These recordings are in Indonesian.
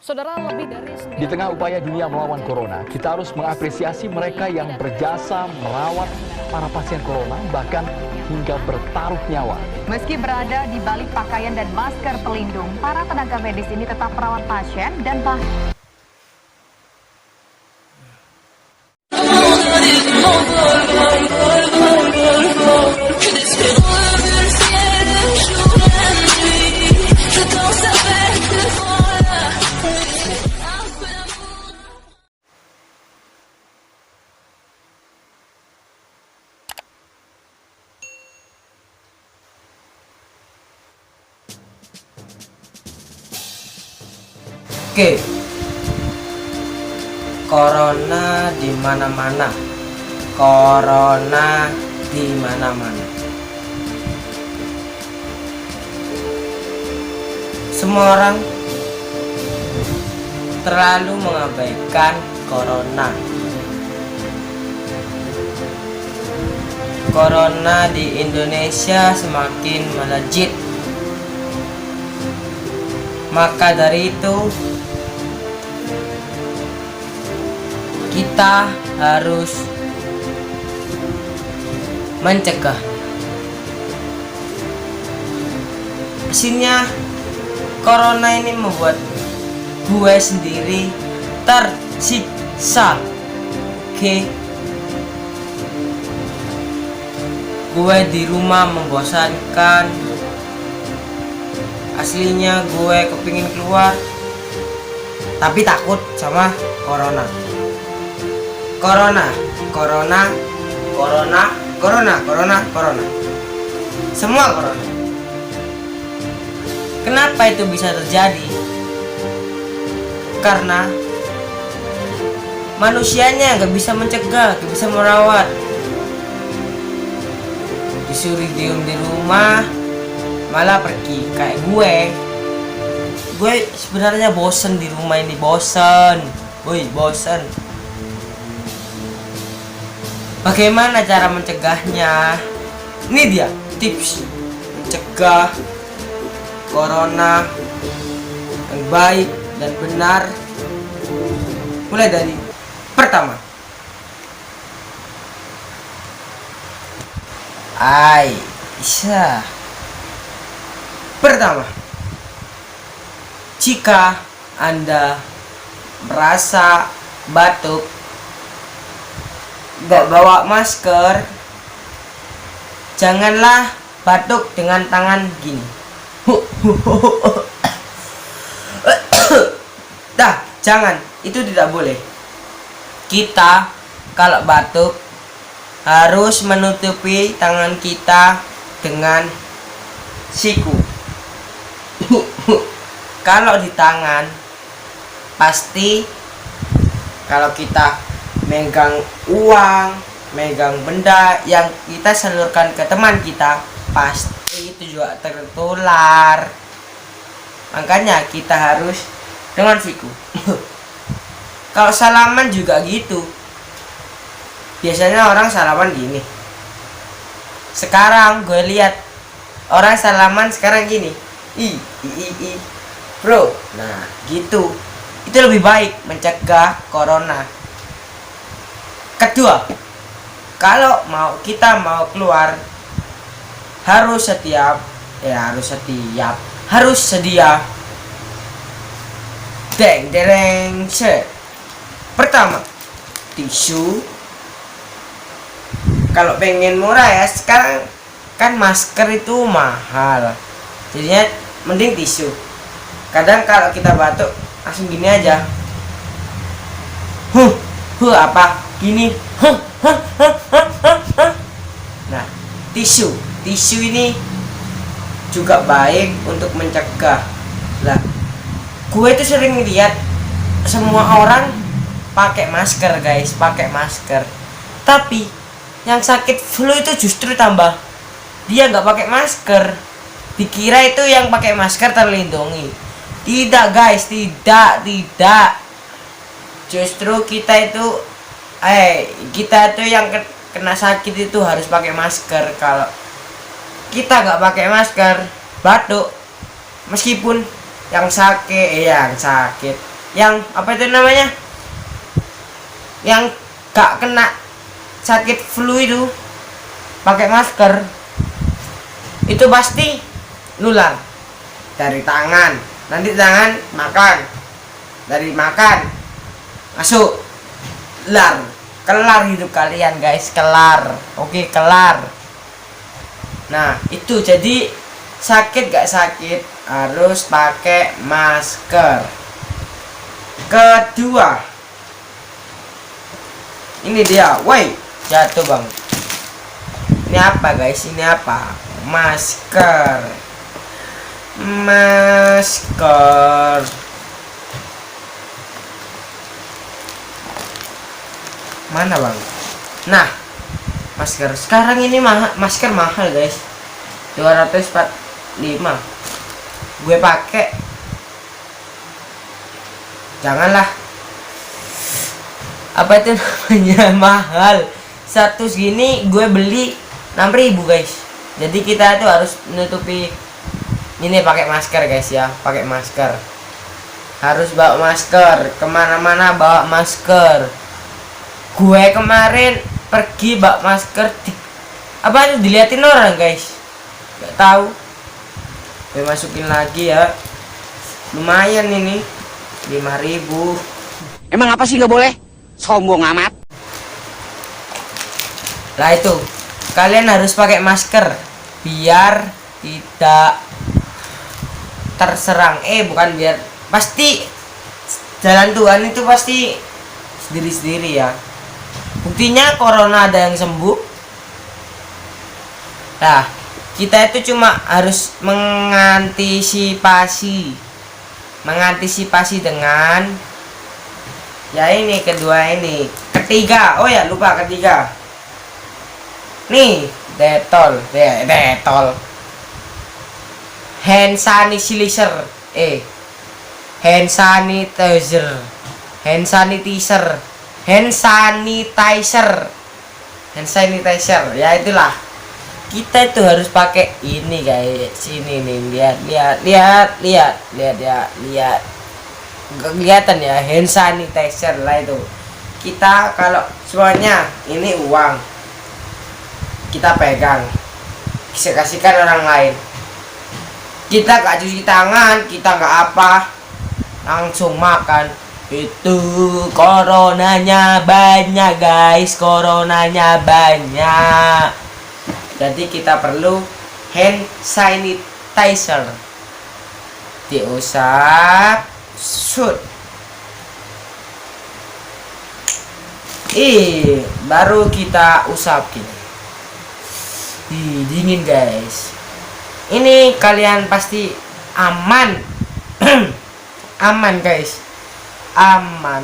Saudara, lebih dari Di tengah upaya dunia melawan corona, kita harus mengapresiasi mereka yang berjasa merawat para pasien corona, bahkan hingga bertaruh nyawa. Meski berada di balik pakaian dan masker pelindung, para tenaga medis ini tetap merawat pasien dan Oke. Corona di mana-mana. Corona di mana-mana. Semua orang terlalu mengabaikan corona. Corona di Indonesia semakin melejit. Maka dari itu, kita harus mencegah. Hasilnya, corona ini membuat gue sendiri tersiksa. Oke. Gue di rumah membosankan. Aslinya gue kepingin keluar, tapi takut sama corona. Corona, corona, corona, corona, corona, corona. Semua corona. Kenapa itu bisa terjadi? Karena manusianya gak bisa mencegah, gak bisa merawat. Disuruh diem di rumah, malah pergi. Kayak gue sebenarnya bosen di rumah ini, bosen. Bosen. Bagaimana cara mencegahnya? Ini dia tips mencegah corona yang baik dan benar. Mulai dari pertama, pertama, jika Anda merasa batuk, gak bawa masker, janganlah batuk dengan tangan gini. Jangan, itu tidak boleh. Kita kalau batuk harus menutupi tangan kita dengan siku. Kalau di tangan, pasti kalau kita megang uang, megang benda yang kita salurkan ke teman kita, pasti itu juga tertular. Makanya kita harus dengan siku. Kalau salaman juga gitu. Biasanya orang salaman gini. Sekarang gue lihat orang salaman sekarang gini. Bro. Nah, gitu. Itu lebih baik mencegah corona. Kedua, kalau kita mau keluar harus sedia pertama, tisu. Kalau pengen murah ya, sekarang kan masker itu mahal, jadinya mending tisu. Kadang kalau kita batuk langsung gini aja, gini. Nah, tisu ini juga baik untuk mencegah. Lah, gue itu sering lihat semua orang pakai masker, guys, pakai masker. Tapi yang sakit flu itu justru tambah dia nggak pakai masker. Dikira itu yang pakai masker terlindungi. Tidak, guys, tidak. Justru kita itu yang kena sakit itu harus pakai masker. Kalau kita nggak pakai masker, batuk, meskipun yang sakit yang apa itu namanya, yang gak kena sakit flu itu pakai masker, itu pasti nular dari tangan, nanti tangan makan, dari makan masuk lar, kelar hidup kalian guys, kelar. Oke, kelar. Nah itu, jadi sakit gak sakit harus pakai masker. Kedua, ini dia, woi jatuh bang. Ini apa guys, ini apa? Masker. Masker. Mana bang? Nah, masker sekarang ini masker mahal guys, 245. Gue pakai, janganlah, apa itu namanya, mahal. Satu segini gue beli 6.000 guys. Jadi kita tuh harus menutupi ini pakai masker guys ya, pakai masker. Harus bawa masker kemana-mana, bawa masker. Gue kemarin pergi bawa masker apa itu diliatin orang guys, nggak tahu. Gue masukin lagi ya, lumayan ini 5.000. Emang apa sih nggak boleh? Sombong amat. Lah itu, kalian harus pakai masker biar tidak terserang. Bukan biar, pasti jalan Tuhan itu pasti sendiri-sendiri ya. Buktinya corona ada yang sembuh. Nah, kita itu cuma harus mengantisipasi dengan ya ini, kedua ini, ketiga. Oh ya, lupa ketiga. Nih, detol. Hand sanitizer. Hand sanitizer. Ya itulah. Kita itu harus pakai ini guys. Ini nih, lihat ya. Kelihatan ya, hand sanitizer lah itu. Kita kalau semuanya ini uang, kita pegang, kita kasihkan orang lain. Kita gak cuci tangan, kita gak apa, langsung makan. Itu coronanya banyak guys, coronanya banyak. Jadi kita perlu hand sanitizer. Diusap, shoot. Baru kita usap gini. Dingin guys. Ini kalian pasti aman. Aman guys, aman.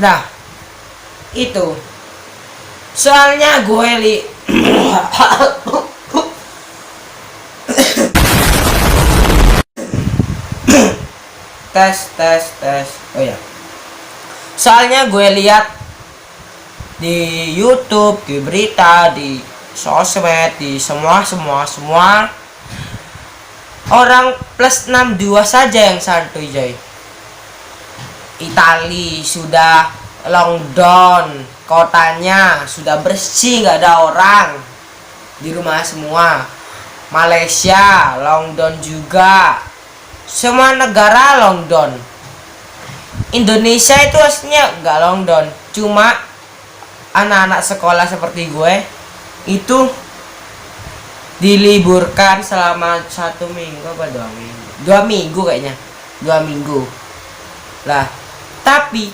Nah itu soalnya gue tes. Oh ya, soalnya gue lihat di YouTube, di berita, di sosmed, di semua orang plus 62 saja yang santuy Joy. Itali sudah lockdown, kotanya sudah bersih, nggak ada orang, di rumah semua. Malaysia lockdown juga, semua negara lockdown. Indonesia itu aslinya nggak lockdown, cuma anak-anak sekolah seperti gue itu diliburkan selama 1 minggu apa 2 minggu, 2 minggu kayaknya, 2 minggu lah. Tapi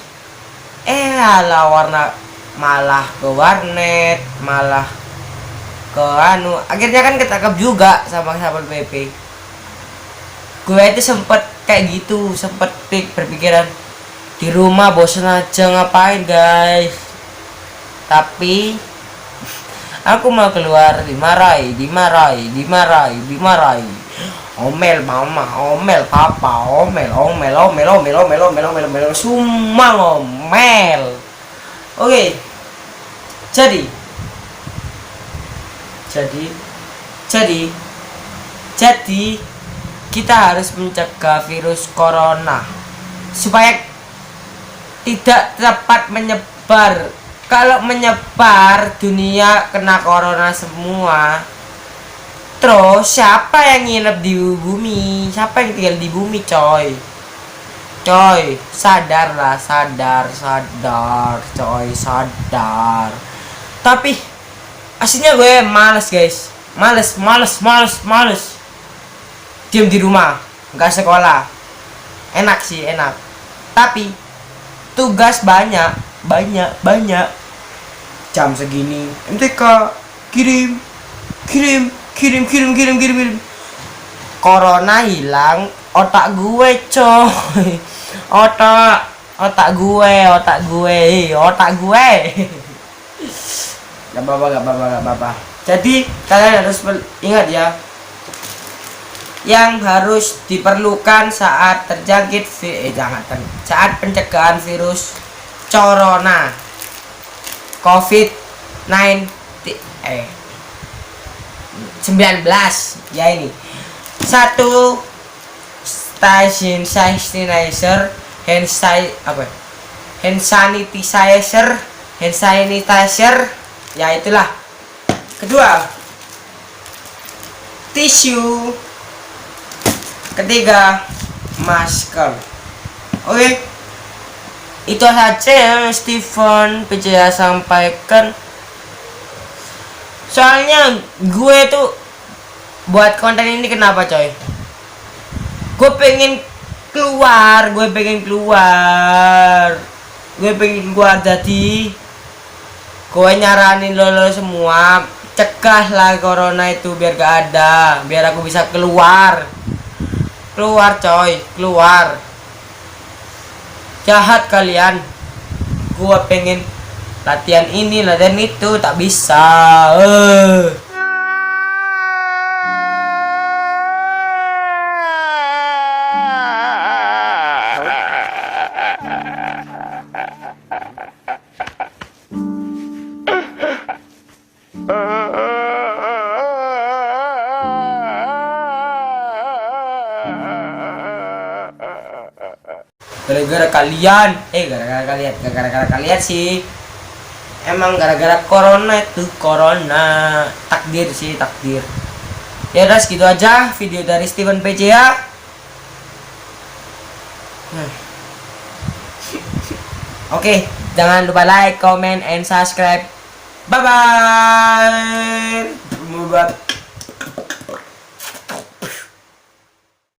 malah ke warnet, malah ke akhirnya kan ketangkep juga sama Satpol PP. Gue itu sempet kayak gitu, sempet berpikiran di rumah bosan aja, ngapain guys. Tapi aku mau keluar, dimarahi. Omel mama, omel papa, omel, semua ngomel. Oke. Jadi kita harus mencegah virus corona supaya tidak dapat menyebar. Kalau menyebar, dunia kena corona semua. Terus siapa yang nginep di bumi? Siapa yang tinggal di bumi, coy? Coy, sadarlah, sadar, coy, sadar. Tapi aslinya gue males, guys. Males. Diam di rumah, nggak sekolah. Enak sih, enak. Tapi tugas banyak. Jam segini MTK kirim. Corona hilang, otak gue, coy. Otak gue. Gak apa-apa. Jadi kalian harus ingat ya, yang harus diperlukan saat terjangkit saat pencegahan virus corona COVID-19 ya ini. 1. Station sanitizer, hand sanitizer, ya itulah. Kedua, tisu. Ketiga, masker. Oke, itu saja yang Steven PJA sampaikan. Soalnya gue tuh buat konten ini kenapa, coy? Gue pengen keluar. Jadi gue nyaranin lo semua, cegahlah corona itu biar gak ada, biar aku bisa keluar, coy, keluar. Jahat kalian. Gue pengen latihan ini, latihan itu, tak bisa. Gara-gara kalian sih. Emang gara-gara corona itu, takdir. Ya udah, segitu aja video dari Steven PJA. Oke, jangan lupa like, comment, and subscribe. Bye bye.